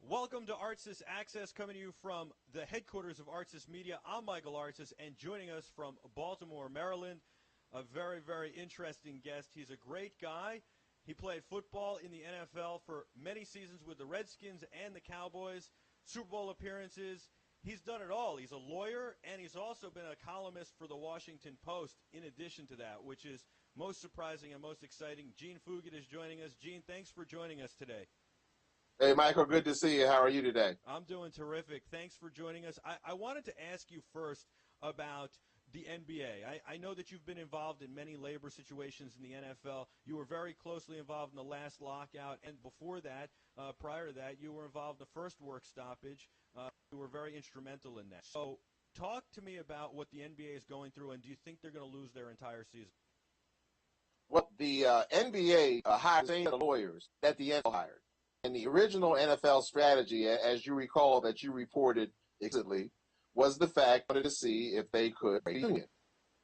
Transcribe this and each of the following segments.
Welcome to Artsys Access, coming to you from the headquarters of Artsys Media. I'm Michael Artsys, and joining us from Baltimore, Maryland, a very, very interesting guest. He's a great guy. He played football in the NFL for many seasons with the Redskins and the Cowboys, Super Bowl appearances. He's done it all. He's a lawyer, and he's also been a columnist for the Washington Post in addition to that, which is most surprising and most exciting. Jean Fugett is joining us. Jean, thanks for joining us today. Hey, Michael, good to see you. How are you today? I'm doing terrific. Thanks for joining us. I wanted to ask you first about the NBA. I know that you've been involved in many labor situations in the NFL. You were very closely involved in the last lockout, and before that, prior to that, you were involved in the first work stoppage. You were very instrumental in that. So talk to me about what the NBA is going through, and do you think they're going to lose their entire season? Well, the NBA hired the same lawyers that the NFL hired. And the original NFL strategy, as you recall that you reported explicitly, was the fact wanted to see if they could break a union.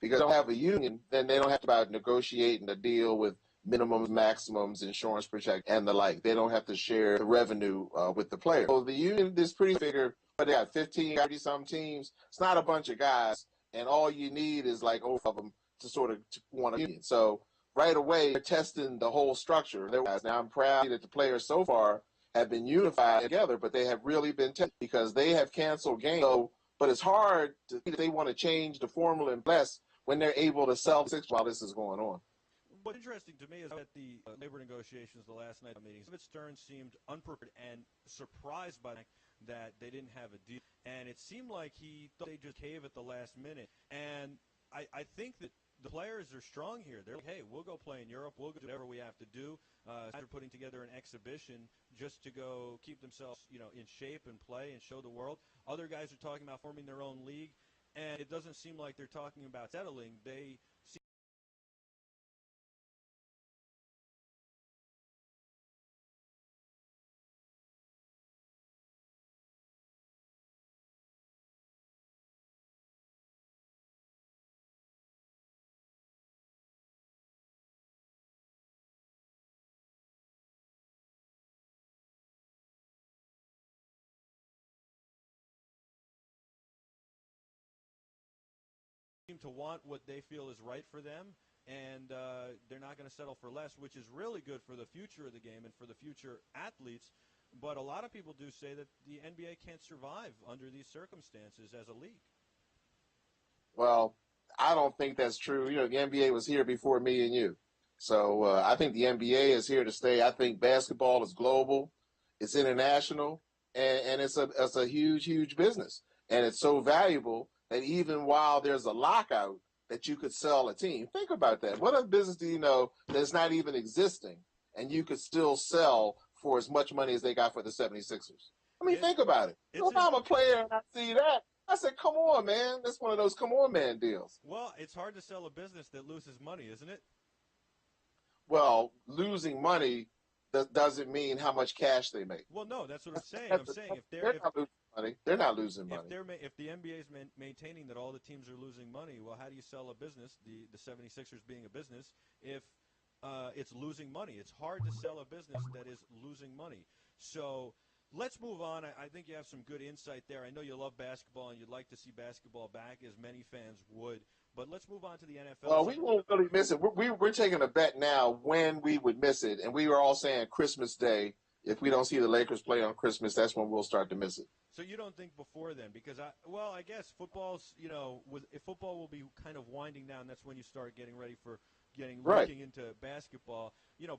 Because they don't have a union, then they don't have to about negotiating a deal with minimums, maximums, insurance protection, and the like. They don't have to share the revenue with the players. So the union is pretty figure, but they got 15, 30-some teams. It's not a bunch of guys, and all you need is like over of them to sort of want a union. So right away, they're testing the whole structure. Now, I'm proud that the players so far have been unified together, but they have really been tested because they have canceled games. So, but it's hard to see if they want to change the formula and bless when they're able to sell six while this is going on. What's interesting to me is that the labor negotiations, the last night meetings, Stern seemed unprepared and surprised by that they didn't have a deal. And it seemed like he thought they just cave at the last minute. And I think that the players are strong here. They're like, hey, we'll go play in Europe. We'll do whatever we have to do. They're putting together an exhibition just to go keep themselves, in shape and play and show the world. Other guys are talking about forming their own league, and it doesn't seem like they're talking about settling. They seem to want what they feel is right for them, and they're not going to settle for less, which is really good for the future of the game and for the future athletes. But a lot of people do say that the NBA can't survive under these circumstances as a league. Well, I don't think that's true. The NBA was here before me and you. So I think the NBA is here to stay. I think basketball is global, it's international, and it's a huge, huge business. And it's so valuable that even while there's a lockout, that you could sell a team. Think about that. What other business do you know that's not even existing and you could still sell for as much money as they got for the 76ers? I mean, think about it. If I'm a player and I see that, I said, come on, man. That's one of those come on, man deals. Well, it's hard to sell a business that loses money, isn't it? Well, losing money doesn't mean how much cash they make. Well, no, that's what I'm saying. I'm saying they're not losing money. They're not losing money. If the NBA is maintaining that all the teams are losing money, well, how do you sell a business, the 76ers being a business, if it's losing money? It's hard to sell a business that is losing money. So let's move on. I think you have some good insight there. I know you love basketball and you'd like to see basketball back, as many fans would. But let's move on to the NFL. Well, we won't really miss it. We're taking a bet now when we would miss it, and we were all saying Christmas Day. If we don't see the Lakers play on Christmas, that's when we'll start to miss it. So you don't think before then? Because I guess football's, if football will be kind of winding down, that's when you start getting ready for looking into basketball.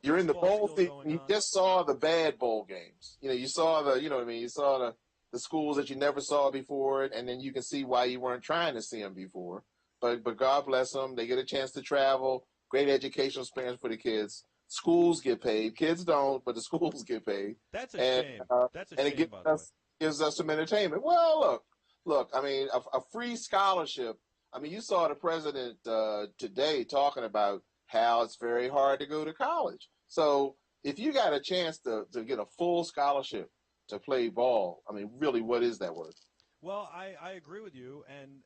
You're in the bowl season. You just saw the bad bowl games. You saw the, you saw the schools that you never saw before, and then you can see why you weren't trying to see them before. But God bless them. They get a chance to travel. Great educational experience for the kids. Schools get paid. Kids don't, but the schools get paid. That's a shame. That's a shame, by the way. Gives us some entertainment. Well, look. I mean, a free scholarship. I mean, you saw the president today talking about how it's very hard to go to college. So if you got a chance to get a full scholarship to play ball, I mean, really, what is that worth? Well, I agree with you, and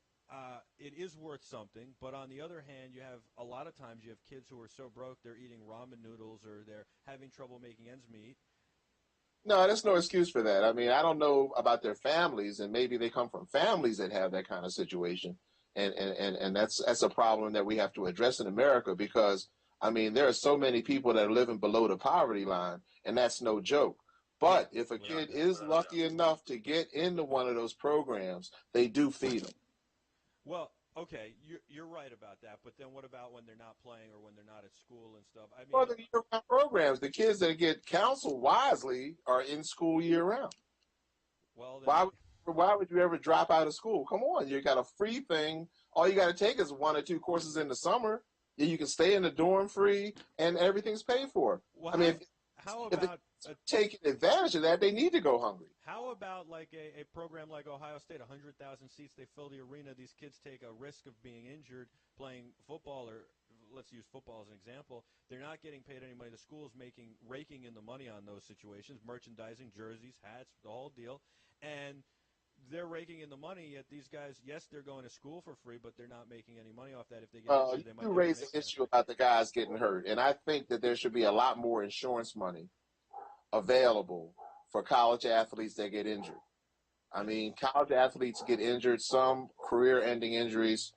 it is worth something. But on the other hand, you have a lot of times you have kids who are so broke they're eating ramen noodles or they're having trouble making ends meet. No, there's no excuse for that. I mean, I don't know about their families, and maybe they come from families that have that kind of situation, and that's a problem that we have to address in America because I mean there are so many people that are living below the poverty line, and that's no joke. But if a kid is lucky enough to get into one of those programs, they do feed them. Well, okay, you're right about that, but then what about when they're not playing or when they're not at school and stuff? I Well, mean, the year-round programs, the kids that get counseled wisely are in school year-round. well, then, Why would you ever drop out of school? Come on, you got a free thing. All you got to take is 1 or 2 courses in the summer. You can stay in the dorm free, and everything's paid for. well, I mean, how if about they're taking advantage of that, they need to go hungry. how about like a program like Ohio State, 100,000 seats, they fill the arena. These kids take a risk of being injured playing football, or let's use football as an example. They're not getting paid any money. The school's raking in the money on those situations, merchandising, jerseys, hats, the whole deal, and they're raking in the money. Yet these guys, yes, they're going to school for free, but they're not making any money off that. If they get injured, they might You never raise make an that. issue about the guys getting hurt, and I think that there should be a lot more insurance money available for college athletes that get injured. I mean, college athletes get injured, some career-ending injuries.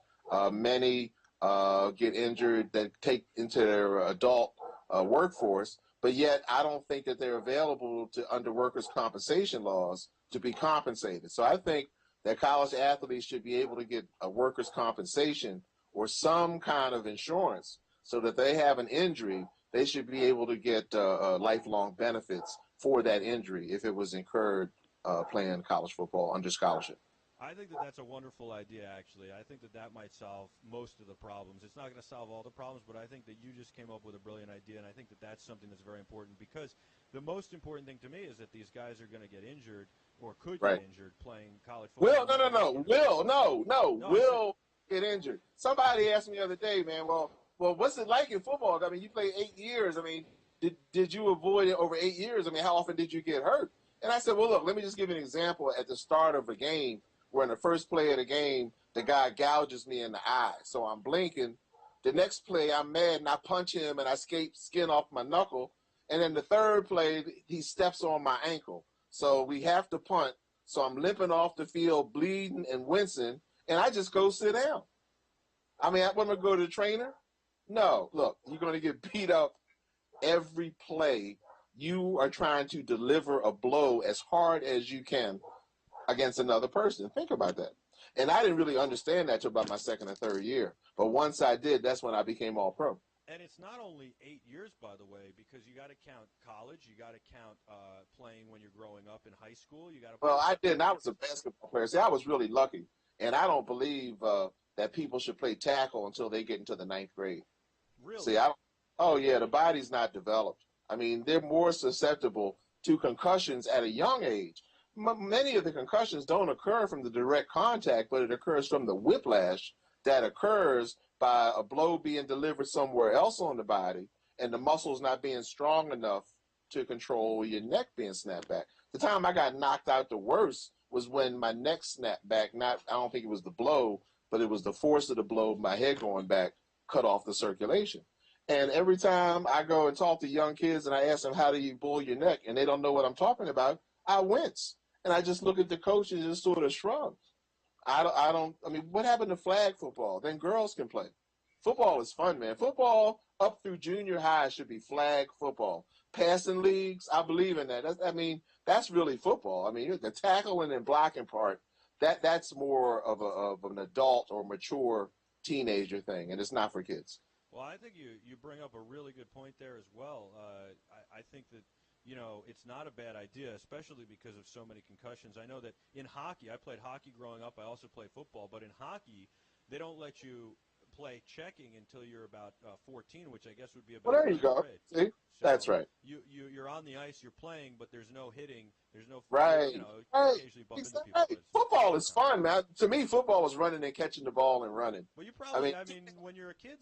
Many get injured that take into their adult workforce, but yet I don't think that they're available to under workers' compensation laws to be compensated. So I think that college athletes should be able to get a workers' compensation or some kind of insurance so that they have an injury, they should be able to get lifelong benefits for that injury if it was incurred playing college football under scholarship. I think that that's a wonderful idea, actually. I think that that might solve most of the problems. It's not going to solve all the problems, but I think that you just came up with a brilliant idea, and I think that that's something that's very important because the most important thing to me is that these guys are going to get injured or could get injured playing college football. Will get injured. Somebody asked me the other day, man, well, what's it like in football? I mean, you played 8 years. I mean, did you avoid it over 8 years? I mean, how often did you get hurt? And I said, well, look, let me just give you an example. At the start of a game, where in the first play of the game, the guy gouges me in the eye. So I'm blinking. The next play, I'm mad, and I punch him, and I scrape skin off my knuckle. And then the third play, he steps on my ankle. So we have to punt. So I'm limping off the field, bleeding and wincing, and I just go sit down. I mean, I want to go to the trainer? No. Look, you're going to get beat up every play. You are trying to deliver a blow as hard as you can against another person. Think about that. And I didn't really understand that till about my second or third year. But once I did, that's when I became all pro. And it's not only 8 years, by the way, because you got to count college, you got to count playing when you're growing up in high school. You got to. Well, I didn't. I was a basketball player. See, I was really lucky, and I don't believe that people should play tackle until they get into the 9th grade. Really? See, oh yeah, the body's not developed. I mean, they're more susceptible to concussions at a young age. Many of the concussions don't occur from the direct contact, but it occurs from the whiplash that occurs by a blow being delivered somewhere else on the body and the muscles not being strong enough to control your neck being snapped back. The time I got knocked out the worst was when my neck snapped back. I don't think it was the blow, but it was the force of the blow, my head going back, cut off the circulation. And every time I go and talk to young kids and I ask them, how do you blow your neck? And they don't know what I'm talking about, I wince. And I just look at the coach and just sort of shrug. I mean, what happened to flag football? Then girls can play. Football is fun, man. Football up through junior high should be flag football. Passing leagues, I believe in that. That's really football. I mean, the tackling and blocking part, that's more of an adult or mature teenager thing, and it's not for kids. Well, I think you bring up a really good point there as well. I think that, it's not a bad idea, especially because of so many concussions. I know that in hockey, I played hockey growing up. I also played football. But in hockey, they don't let you play checking until you're about 14, which I guess would be about. Well, there you go. Grade. See? So that's right. You're on the ice, you're playing, but there's no hitting. There's no right. Occasionally bump into people. Hey, football is fun, man. To me, football is running and catching the ball and running. Well, you probably. I mean, when you're a kid,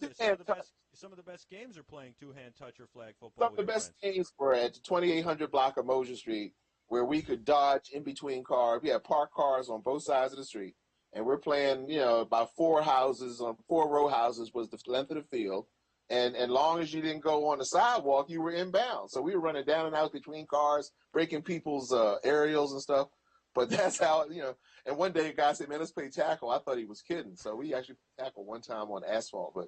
some of the best games are playing two-hand touch or flag football. Some of the best games were at the 2800 block of Mosier Street, where we could dodge in between cars. We had parked cars on both sides of the street, and we're playing. About 4 row houses was the length of the field. And long as you didn't go on the sidewalk, you were inbound. So we were running down and out between cars, breaking people's aerials and stuff. But that's how, and one day a guy said, man, let's play tackle. I thought he was kidding. So we actually tackled one time on asphalt. But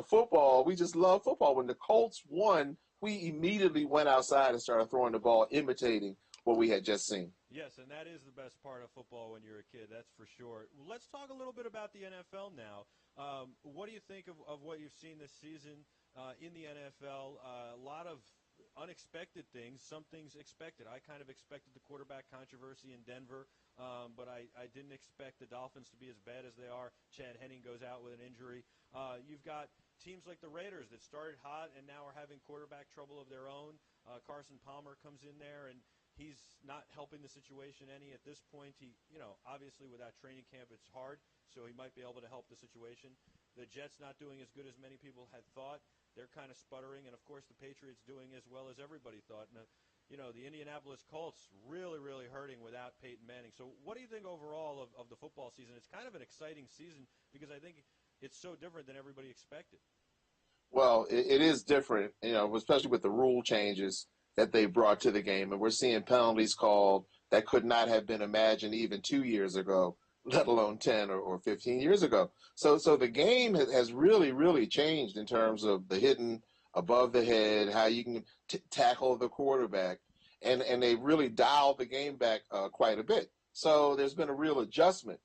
football, we just love football. When the Colts won, we immediately went outside and started throwing the ball, imitating what we had just seen. Yes, and that is the best part of football when you're a kid, that's for sure. Let's talk a little bit about the NFL now. What do you think of what you've seen this season in the NFL? A lot of unexpected things, some things expected. I kind of expected the quarterback controversy in Denver, but I didn't expect the Dolphins to be as bad as they are. Chad Henne goes out with an injury. You've got teams like the Raiders that started hot and now are having quarterback trouble of their own. Carson Palmer comes in there, and he's not helping the situation any at this point. He, obviously without training camp, it's hard, so he might be able to help the situation. The Jets not doing as good as many people had thought. They're kind of sputtering, and, of course, the Patriots doing as well as everybody thought. And, the Indianapolis Colts really, really hurting without Peyton Manning. So what do you think overall of the football season? It's kind of an exciting season because I think it's so different than everybody expected. Well, it is different, especially with the rule changes that they brought to the game. And we're seeing penalties called that could not have been imagined even 2 years ago, let alone 10 or 15 years ago. So the game has really, really changed in terms of the hitting above the head, how you can tackle the quarterback. And they really dialed the game back quite a bit. So there's been a real adjustment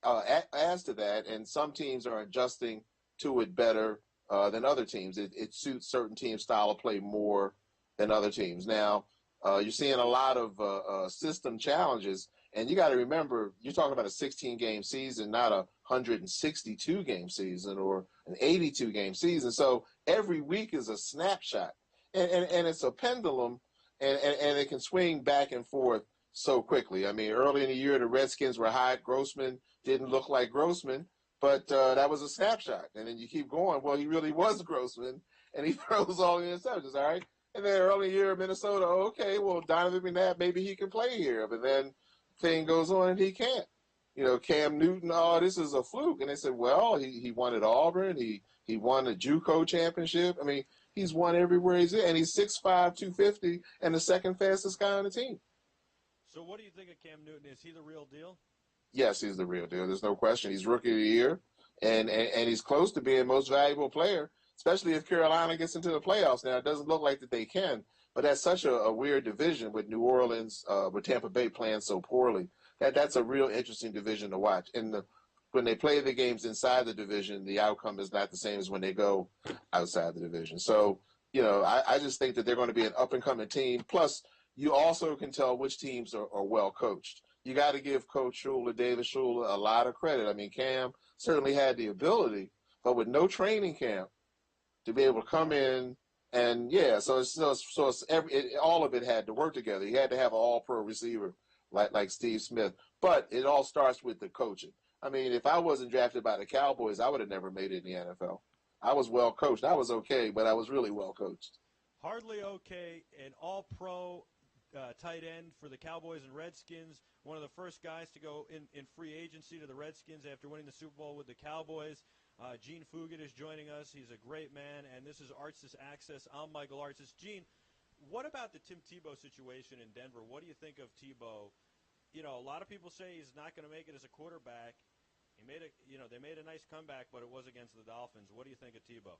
as to that. And some teams are adjusting to it better than other teams. It suits certain teams' style of play more than other teams. Now, you're seeing a lot of system challenges, and you got to remember, you're talking about a 16-game season, not a 162-game season or an 82-game season. So every week is a snapshot, and it's a pendulum, and it can swing back and forth so quickly. I mean, early in the year, the Redskins were hot. Grossman didn't look like Grossman, but that was a snapshot. And then you keep going, well, he really was Grossman, and he throws all the interceptions, all right? And then early year, Minnesota, okay, well, Donovan McNabb, maybe he can play here. But then thing goes on and he can't. Cam Newton, this is a fluke. And they said, well, he won at Auburn. He won a JUCO championship. I mean, he's won everywhere he's in. And he's 6'5", 250, and the second fastest guy on the team. So what do you think of Cam Newton? Is he the real deal? Yes, he's the real deal. There's no question. He's rookie of the year, and he's close to being most valuable player, especially if Carolina gets into the playoffs. Now, it doesn't look like that they can, but that's such a weird division with New Orleans, with Tampa Bay playing so poorly. That's a real interesting division to watch. And when they play the games inside the division, the outcome is not the same as when they go outside the division. So, I just think that they're going to be an up-and-coming team. Plus, you also can tell which teams are well coached. You got to give Coach Shula, David Shula, a lot of credit. I mean, Cam certainly had the ability, but with no training camp, to be able to come in and all of it had to work together. He had to have an all-pro receiver like Steve Smith, but it all starts with the coaching. I mean, if I wasn't drafted by the Cowboys, I would have never made it in the NFL. I was well coached. I was okay, but I was really well coached. Hardly okay, an all-pro tight end for the Cowboys and Redskins, one of the first guys to go in free agency to the Redskins after winning the Super Bowl with the Cowboys. Jean Fugett is joining us. He's a great man, and this is Artsis Access. I'm Michael Artsis. Jean, what about the Tim Tebow situation in Denver? What do you think of Tebow? A lot of people say he's not going to make it as a quarterback. They made a nice comeback, but it was against the Dolphins. What do you think of Tebow?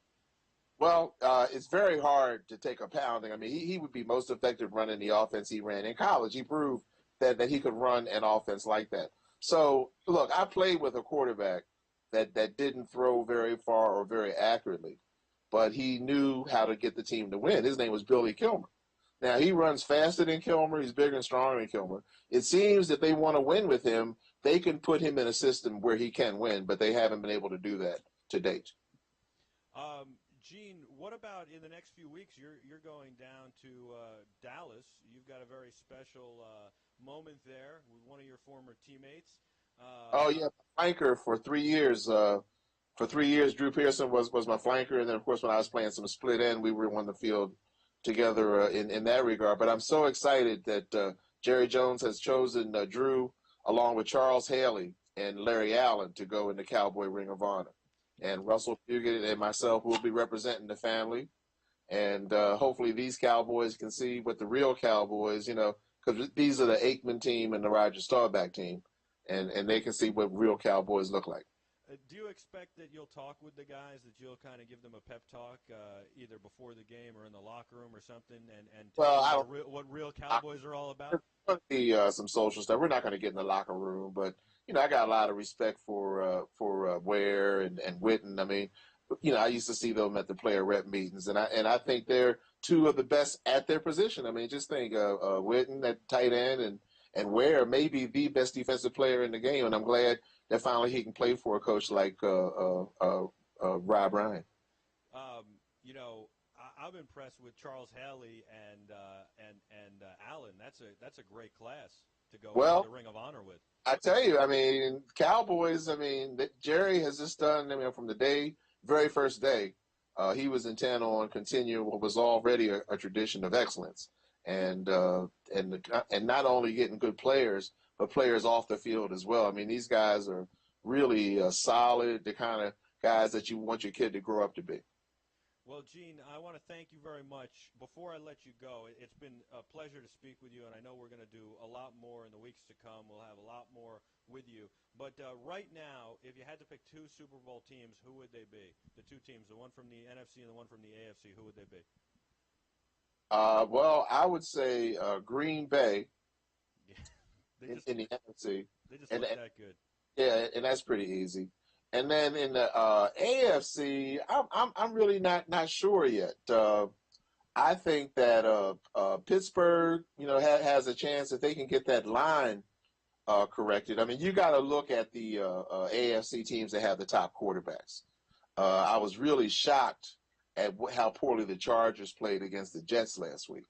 Well, it's very hard to take a pounding. I mean, he would be most effective running the offense he ran in college. He proved that he could run an offense like that. So, look, I played with a quarterback that didn't throw very far or very accurately, but he knew how to get the team to win. His name was Billy Kilmer. Now, he runs faster than Kilmer. He's bigger and stronger than Kilmer. It seems that they want to win with him. They can put him in a system where he can win, but they haven't been able to do that to date. Gene, what about in the next few weeks? You're going down to Dallas. You've got a very special moment there with one of your former teammates. Flanker for 3 years. For 3 years, Drew Pearson was my flanker, and then of course when I was playing some split end, we were on the field together in that regard. But I'm so excited that Jerry Jones has chosen Drew along with Charles Haley and Larry Allen to go in the Cowboy Ring of Honor. and Russell Fugett and myself will be representing the family. And hopefully these Cowboys can see what the real Cowboys, because these are the Aikman team and the Roger Staubach team, and they can see what real Cowboys look like. Do you expect that you'll talk with the guys, that you'll kind of give them a pep talk either before the game or in the locker room or something, and Well, tell them what real Cowboys are all about? There's going to be some social stuff. We're not going to get in the locker room, but I got a lot of respect for Ware and Witten. I mean, I used to see them at the player rep meetings, and I think they're two of the best at their position. I mean, just think Witten at tight end and Ware may be the best defensive player in the game, and I'm glad that finally he can play for a coach like Rob Ryan. I'm impressed with Charles Haley and Allen. That's a great class to go into the Ring of Honor with. I tell you, I mean, Cowboys. I mean, Jerry has just done. I mean, from the very first day, he was intent on continuing what was already a tradition of excellence, and not only getting good players, but players off the field as well. I mean, these guys are really solid, the kind of guys that you want your kid to grow up to be. Well, Gene, I want to thank you very much. Before I let you go, it's been a pleasure to speak with you, and I know we're going to do a lot more in the weeks to come. We'll have a lot more with you. But right now, if you had to pick two Super Bowl teams, who would they be? The two teams, the one from the NFC and the one from the AFC, who would they be? Well, I would say Green Bay in the NFC. They just look that good. Yeah, and that's pretty easy. And then in the AFC, I'm really not sure yet. I think that Pittsburgh, has a chance if they can get that line corrected. I mean, you got to look at the AFC teams that have the top quarterbacks. I was really shocked at how poorly the Chargers played against the Jets last week.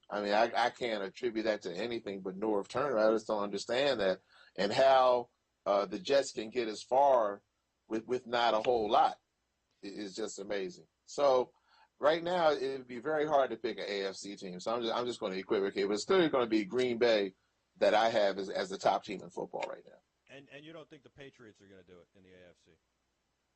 I mean, I can't attribute that to anything but Norv Turner. I just don't understand that, and how the Jets can get as far with not a whole lot is just amazing. So right now it would be very hard to pick an AFC team. So I'm just going to equivocate, but it's still going to be Green Bay that I have as the top team in football right now. And you don't think the Patriots are going to do it in the AFC?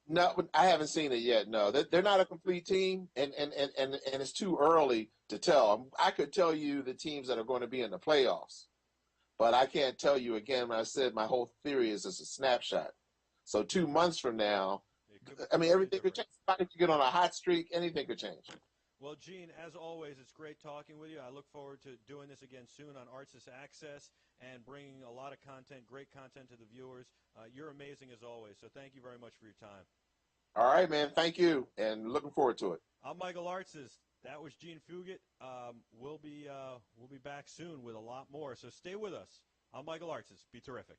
No, I haven't seen it yet. No, they're not a complete team, and it's too early to tell. I could tell you the teams that are going to be in the playoffs, but I can't tell you again. When I said my whole theory is just a snapshot. So 2 months from now, I mean, everything could change. If you get on a hot streak, anything could change. Well, Gene, as always, it's great talking with you. I look forward to doing this again soon on Artsist Access and bringing a lot of content, great content to the viewers. You're amazing as always, so thank you very much for your time. All right, man. Thank you, and looking forward to it. I'm Michael Artsist. That was Jean Fugett. We'll be back soon with a lot more, so stay with us. I'm Michael Artsist. Be terrific.